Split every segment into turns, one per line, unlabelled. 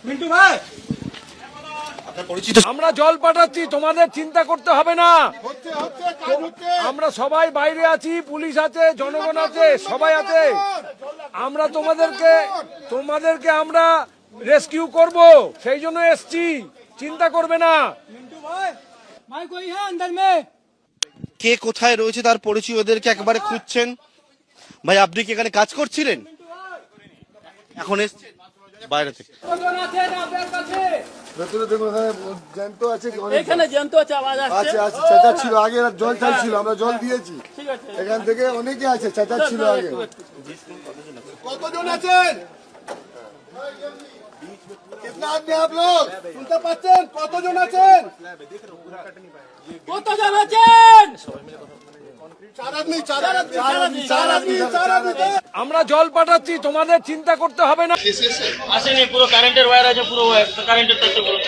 মিন্টু ভাই,
আমরা জল পাঠাচ্ছি, তোমাদের চিন্তা করতে হবে না। আমরা সবাই বাইরে আছি, পুলিশ আছে, জনগণ আছে, সবাই আছে। আমরা তোমাদেরকে আমরা রেস্কিউ করব, সেই জন্য এসছি, চিন্তা করবে না।
মিন্টু ভাই, ভাই কই হ্যাঁ अंदर में?
কে কোথায় রয়েছে তার পরিচয় ওদেরকে একবারে খুঁজছেন। ভাই আপনি কি এখানে কাজ করছিলেন? এখন এসছেন বাইরে থেকে।
কজন আছেন আপনার কাছে?
ভেতরে দেখুন এখানে জ্যান্ত আছে,
এখানে জ্যান্ত আছে, আওয়াজ
আছে
আসছে।
চেঁচা ছিল আগে, এরা জল চাইছিল, আমরা জল দিয়েছি। এখান থেকে অনেকে আছে, চেঁচা ছিল আগে। কতজন আছেন? कितना आदमी आप लोग শুনতে পাচ্ছেন? কতজন আছেন?
কতজন আছেন?
চার আদমি।
আমরা জল পাঠাচ্ছি, তোমাদের চিন্তা করতে হবে না।
আসেনি, পুরো কারেন্টের ওয়্যার আছে, পুরো কারেন্টের তারটা পুরো।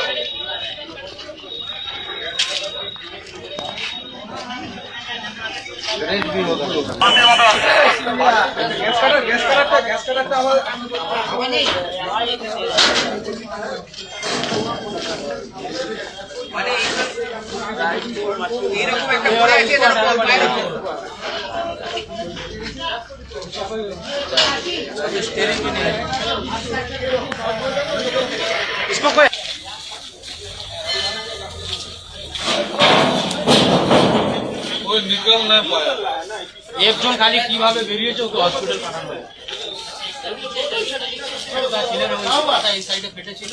একজন খালি কিভাবে বেরিয়েছে ওকে হসপিটাল পাঠানো হয়। ছেলের ওই পাতা এই সাইডে ফেটেছিল।